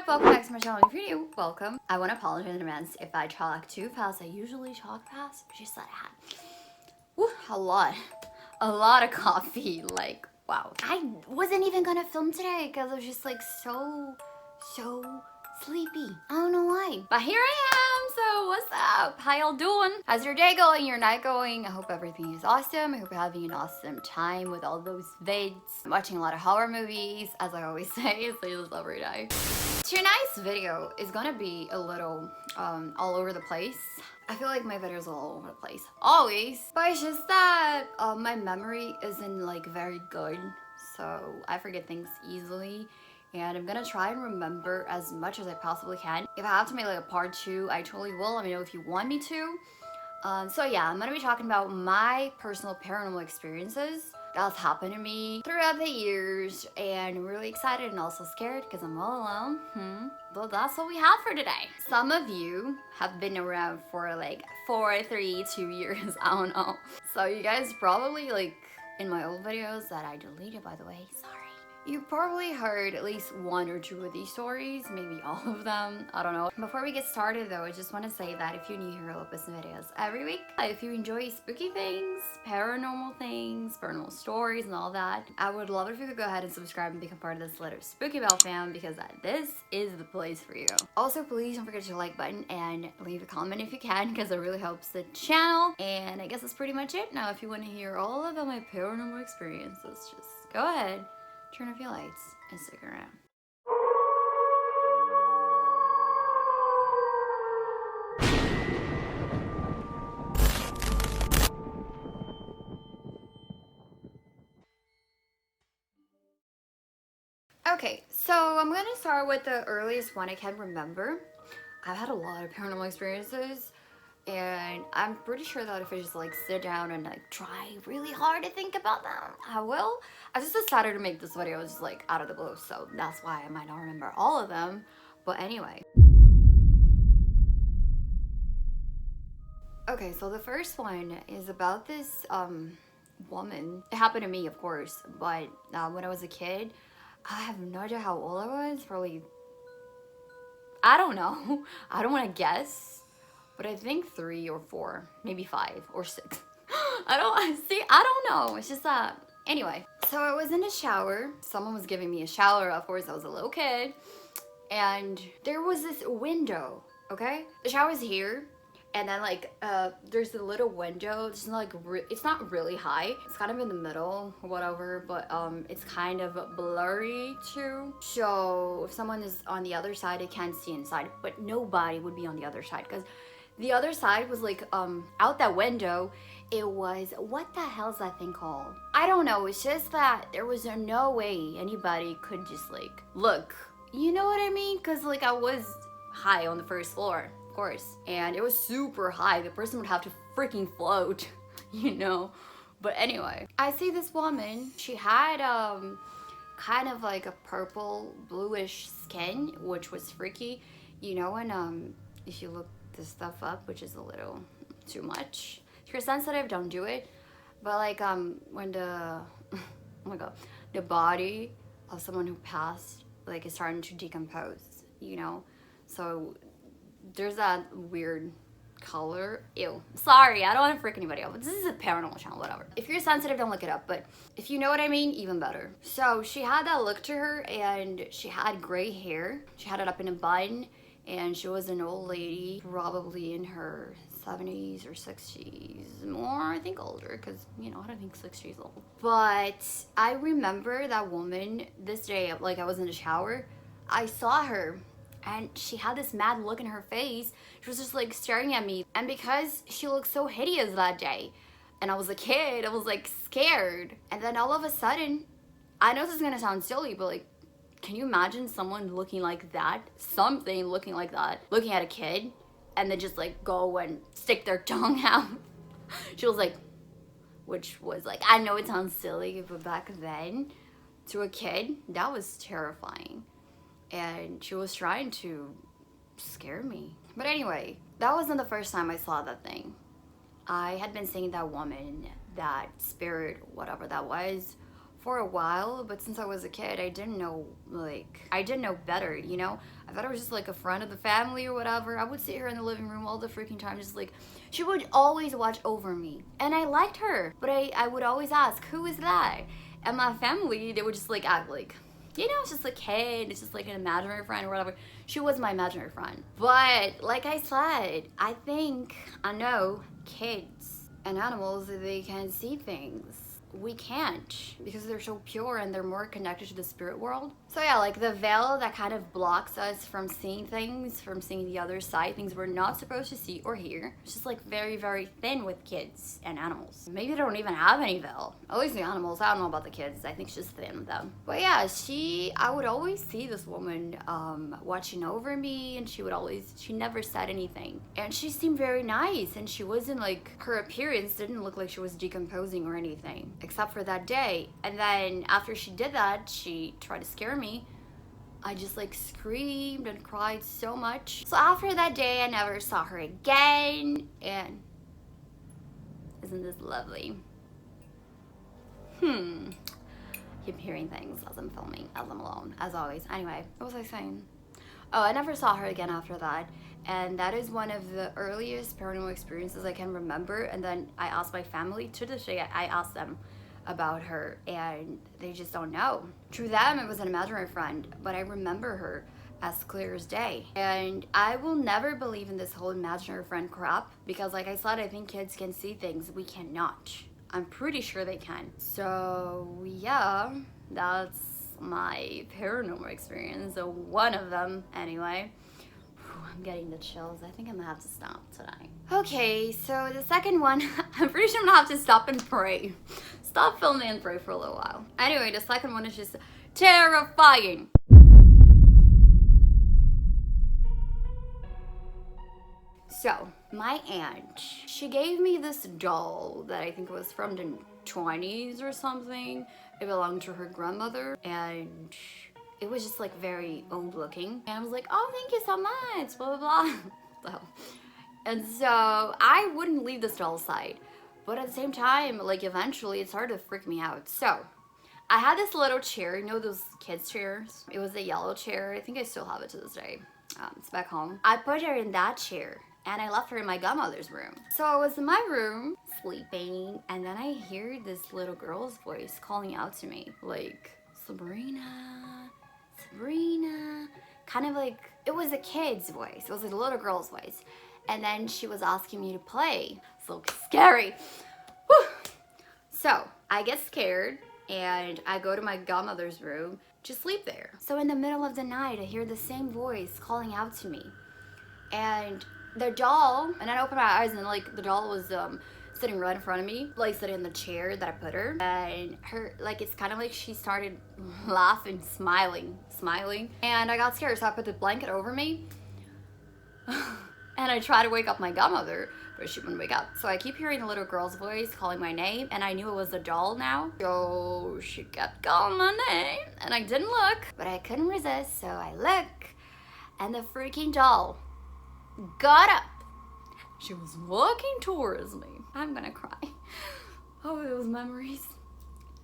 up? Welcome back to my channel. If you're new, welcome. I want to apologize in advance if I talk too fast. I usually talk fast. Just that I had a lot of coffee. Like, wow. I wasn't even gonna film today because I was just like so sleepy. I don't know why. But here I am. So what's up? How y'all doing? How's your day going? Your night going? I hope everything is awesome. I hope you're having an awesome time with all those vids. I'm watching a lot of horror movies, as I always say. I say this every day. Tonight's video is gonna be a little all over the place. I feel like my videos are all over the place, always. But it's just that my memory isn't like very good, so I forget things easily. And I'm gonna try and remember as much as I possibly can. If I have to make like a part 2, I totally will. Let me know if you want me to. So yeah, I'm gonna be talking about my personal paranormal experiences that's happened to me throughout the years, and I'm really excited and also scared because I'm all alone. But that's what we have for today. Some of you have been around for like 4, 3, 2 years, I don't know. So you guys probably, like in my old videos that I deleted, by the way, sorry. You probably heard at least 1 or 2 of these stories, maybe all of them, I don't know. Before we get started though, I just want to say that if you're new here, I'll post videos every week. If you enjoy spooky things, paranormal stories and all that, I would love it if you could go ahead and subscribe and become part of this little Spooky Bell fam, because this is the place for you. Also, please don't forget your like button and leave a comment if you can, because it really helps the channel. And I guess that's pretty much it. Now, if you want to hear all about my paranormal experiences, just go ahead, turn off your lights, and stick around. Okay, so I'm gonna start with the earliest one I can remember. I've had a lot of paranormal experiences, and I'm pretty sure that if I just like sit down and like try really hard to think about them, I will. I just decided to make this video just like out of the blue, so that's why I might not remember all of them. But anyway. Okay, so the first one is about this woman. It happened to me, of course, but when I was a kid, I have no idea how old I was. Probably, I don't know. I don't want to guess, but I think 3 or 4, maybe 5 or 6. I don't know. It's just that. Anyway, so I was in the shower. Someone was giving me a shower. Of course, I was a little kid. And there was this window, okay? The shower's here. And then like, there's a little window. It's not like, it's not really high. It's kind of in the middle or whatever, but it's kind of blurry too. So if someone is on the other side, they can't see inside, but nobody would be on the other side, because the other side was like, out that window, it was, what the hell's that thing called? I don't know. It's just that there was no way anybody could just like look. You know what I mean? Because like I was high on the first floor, of course, and it was super high. The person would have to freaking float, you know? But anyway, I see this woman. She had kind of like a purple bluish skin, which was freaky. You know, when if you look this stuff up, which is a little too much. If you're sensitive, don't do it. But like when the oh my god, the body of someone who passed like is starting to decompose, you know? So there's that weird color. Ew. Sorry, I don't want to freak anybody out, but this is a paranormal channel, whatever. If you're sensitive, don't look it up, but if you know what I mean, even better. So she had that look to her, and she had gray hair. She had it up in a bun, and she was an old lady, probably in her 70s or 60s, more I think older, because you know I don't think 60 is old. But I remember that woman this day, like I was in the shower, I saw her, and she had this mad look in her face. She was just like staring at me, and because she looked so hideous that day, and I was a kid, I was like scared. And then all of a sudden, I know this is gonna sound silly, but like, can you imagine someone looking like that, something looking like that, looking at a kid, and then just like go and stick their tongue out? She was like, which was like, I know it sounds silly, but back then, to a kid, that was terrifying. And she was trying to scare me. But anyway, that wasn't the first time I saw that thing. I had been seeing that woman, that spirit, whatever that was, for a while, but since I was a kid, I didn't know, like, I didn't know better, you know? I thought it was just like a friend of the family or whatever. I would sit here in the living room all the freaking time, just like, she would always watch over me. And I liked her, but I would always ask, who is that? And my family, they would just like act like, you know, it's just a kid, it's just like an imaginary friend or whatever. She was my imaginary friend. But like I said, I know kids and animals, they can see things. We can't, because they're so pure and they're more connected to the spirit world. So yeah, like the veil that kind of blocks us from seeing things, from seeing the other side, things we're not supposed to see or hear. It's just like very, very thin with kids and animals. Maybe they don't even have any veil. At least the animals, I don't know about the kids. I think it's just thin with them. But yeah, I would always see this woman watching over me, and she never said anything. And she seemed very nice, and she wasn't like, her appearance didn't look like she was decomposing or anything, except for that day. And then after she did that, she tried to scare me. I just like screamed and cried so much. So after that day, I never saw her again. And isn't this lovely? Keep hearing things as I'm filming, as I'm alone, as always. Anyway, what was I saying? Oh, I never saw her again after that. And that is one of the earliest paranormal experiences I can remember. And then I asked my family, to this day, I asked them about her, and they just don't know. To them, it was an imaginary friend, but I remember her as clear as day. And I will never believe in this whole imaginary friend crap, because like I said, I think kids can see things we cannot. I'm pretty sure they can. So yeah, that's my paranormal experience, so one of them anyway. I'm getting the chills. I think I'm gonna have to stop today. Okay, so the second one, I'm pretty sure I'm gonna have to stop and pray. Stop filming and pray for a little while. Anyway, the second one is just terrifying. So, my aunt, she gave me this doll that I think was from the 20s or something. It belonged to her grandmother, and it was just like very old looking. And I was like, oh, thank you so much, blah, blah, blah. And so I wouldn't leave this doll aside. But at the same time, like eventually it started to freak me out. So I had this little chair, you know those kids chairs? It was a yellow chair. I think I still have it to this day. It's back home. I put her in that chair, and I left her in my godmother's room. So I was in my room sleeping, and then I hear this little girl's voice calling out to me, like, Sabrina, Sabrina. Kind of like, it was a kid's voice. It was a little girl's voice. And then she was asking me to play. So scary. Whew. So I get scared, and I go to my godmother's room to sleep there. So in the middle of the night, I hear the same voice calling out to me. And the doll, and I open my eyes, and like the doll was sitting right in front of me, like sitting in the chair that I put her. And her, like, it's kind of like she started laughing, smiling. And I got scared, so I put the blanket over me. And I tried to wake up my godmother, but she wouldn't wake up. So I keep hearing the little girl's voice calling my name, and I knew it was a doll now. So she kept calling my name, and I didn't look, but I couldn't resist, so I look, and the freaking doll got up. She was walking towards me. I'm gonna cry. Oh, those memories.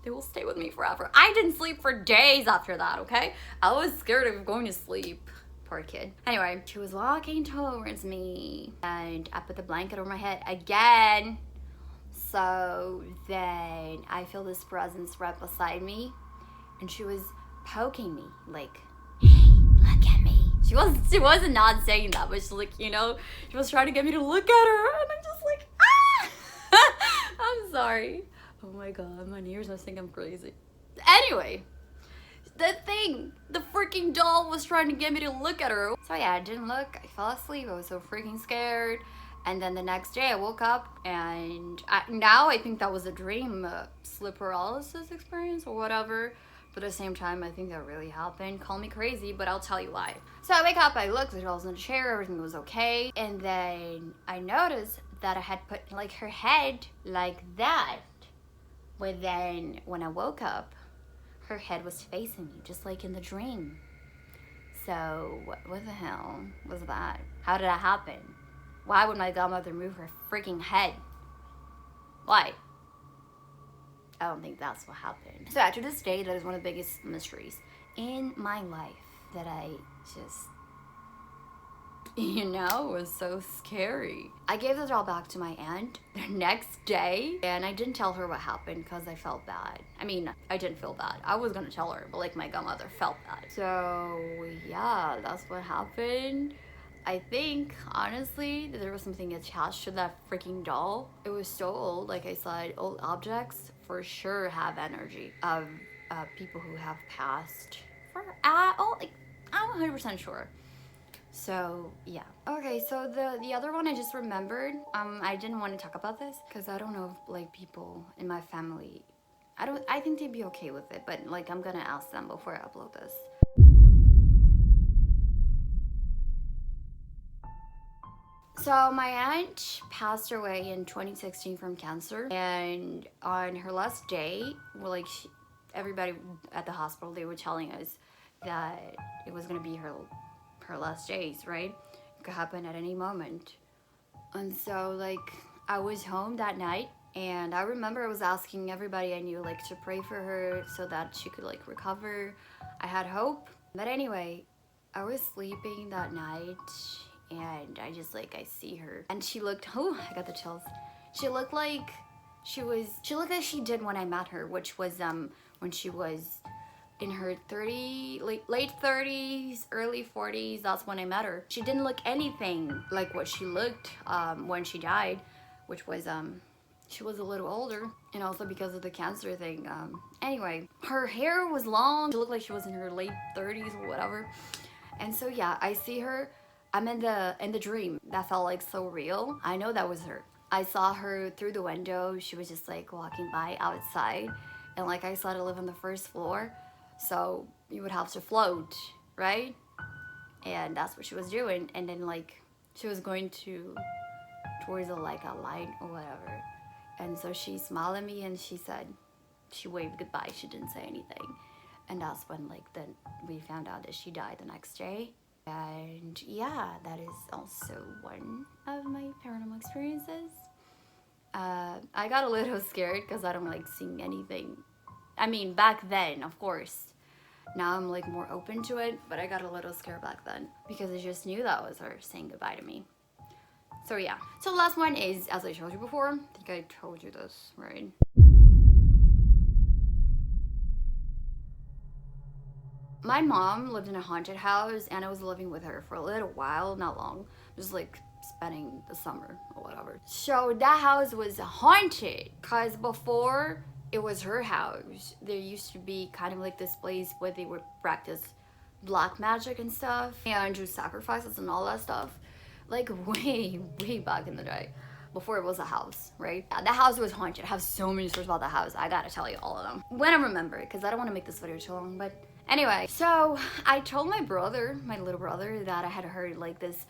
They will stay with me forever. I didn't sleep for days after that, okay? I was scared of going to sleep. Poor kid. Anyway, she was walking towards me, and I put the blanket over my head again. So then I feel this presence right beside me, and she was poking me, like, hey, look at me. She wasn't not saying that, but she's like, you know, she was trying to get me to look at her, and I'm just like, ah! I'm sorry. Oh my god, my ears must think I'm crazy. Anyway, the freaking doll was trying to get me to look at her. So yeah, I didn't look, I fell asleep, I was so freaking scared. And then the next day I woke up, and now I think that was a dream, sleep paralysis experience or whatever. But at the same time, I think that really happened. Call me crazy, but I'll tell you why. So I wake up, I look, the doll's in the chair, everything was okay. And then I noticed that I had put like her head like that. But then when I woke up, her head was facing me, just like in the dream. So what the hell was that? How did that happen? Why would my godmother move her freaking head? Why? I don't think that's what happened. So yeah, to this day, that is one of the biggest mysteries in my life that I just, was so scary. I gave the doll back to my aunt the next day, and I didn't tell her what happened because I felt bad. I mean, I didn't feel bad. I was gonna tell her, but like my godmother felt bad. So yeah, that's what happened. I think, honestly, that there was something attached to that freaking doll. It was so old, like I said, old objects for sure have energy of people who have passed like, I'm 100% sure. So yeah. Okay, so the other one I just remembered, I didn't want to talk about this because I don't know if like people in my family, I think they'd be okay with it, but like I'm gonna ask them before I upload this. So my aunt passed away in 2016 from cancer, and on her last day, well, like everybody at the hospital, they were telling us that it was gonna be her last days, right? It could happen at any moment. And so like I was home that night, and I remember I was asking everybody I knew like to pray for her so that she could like recover. I had hope. But anyway, I was sleeping that night, and I just like I see her, and she looked, oh, I got the chills. She looked like she looked like she did when I met her, which was when she was in her late 30s, early 40s. That's when I met her. She didn't look anything like what she looked when she died, which was she was a little older, and also because of the cancer thing. Anyway, her hair was long. She looked like she was in her late 30s or whatever. And so yeah, I see her. I'm in the dream. That felt like so real. I know that was her. I saw her through the window. She was just like walking by outside, and like I said, I live on the first floor, so you would have to float, right? And that's what she was doing. And then like she was going towards a like a light or whatever. And so she smiled at me and she said, she waved goodbye. She didn't say anything. And that's when like then we found out that she died the next day. And yeah, that is also one of my paranormal experiences. I got a little scared because I don't like seeing anything. I mean, back then, of course. Now I'm like more open to it, but I got a little scared back then because I just knew that was her saying goodbye to me. So yeah. So the last one is, as I told you before, I think I told you this, right? My mom lived in a haunted house, and I was living with her for a little while, not long, just like spending the summer or whatever. So that house was haunted because before it was her house, there used to be kind of like this place where they would practice black magic and stuff and do sacrifices and all that stuff, like way back in the day, before it was a house, right? Yeah, that house was haunted. I have so many stories about the house. I gotta tell you all of them when I remember it, because I don't want to make this video too long. But anyway, so I told my brother, my little brother, that I had heard like this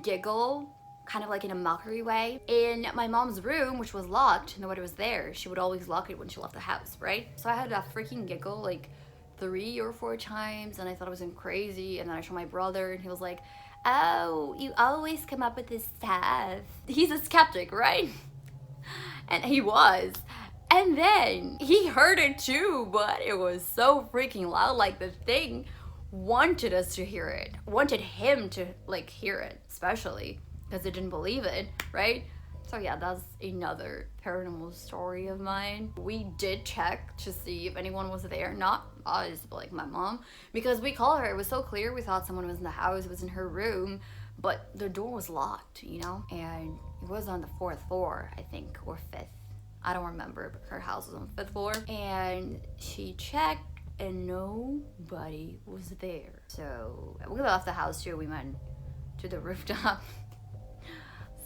giggle, kind of like in a mockery way, in my mom's room, which was locked. Nobody was there. She would always lock it when she left the house, right? So I had that freaking giggle like 3 or 4 times, and I thought it was crazy. And then I showed my brother, and he was like, oh, you always come up with this stuff. He's a skeptic, right? And he was. And then he heard it too, but it was so freaking loud. Like the thing wanted us to hear it, wanted him to like hear it, especially because it didn't believe it, right? So yeah, that's another paranormal story of mine. We did check to see if anyone was there, not us, but like my mom, because we called her. It was so clear we thought someone was in the house, it was in her room, but the door was locked, you know? And it was on the 4th floor, I think, or 5th. I don't remember, but her house was on the 5th floor. And she checked and nobody was there. So we left the house too. We went to the rooftop.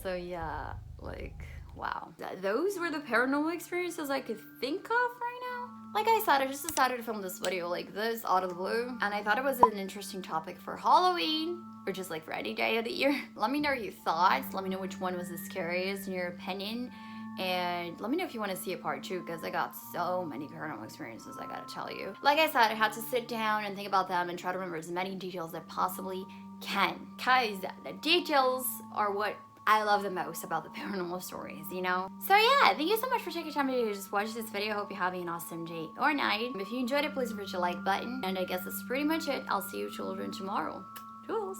So yeah, like, wow. Those were the paranormal experiences I could think of right now. Like I said, I just decided to film this video like this out of the blue, and I thought it was an interesting topic for Halloween, or just like for any day of the year. Let me know your thoughts. Let me know which one was the scariest in your opinion. And let me know if you want to see a part 2, because I got so many paranormal experiences I gotta tell you. Like I said, I had to sit down and think about them and try to remember as many details as I possibly can, because the details are what I love the most about the paranormal stories, you know? So yeah, thank you so much for taking time to just watch this video. I hope you're having an awesome day or night. If you enjoyed it, please hit the like button. And I guess that's pretty much it. I'll see you children tomorrow. Toodles.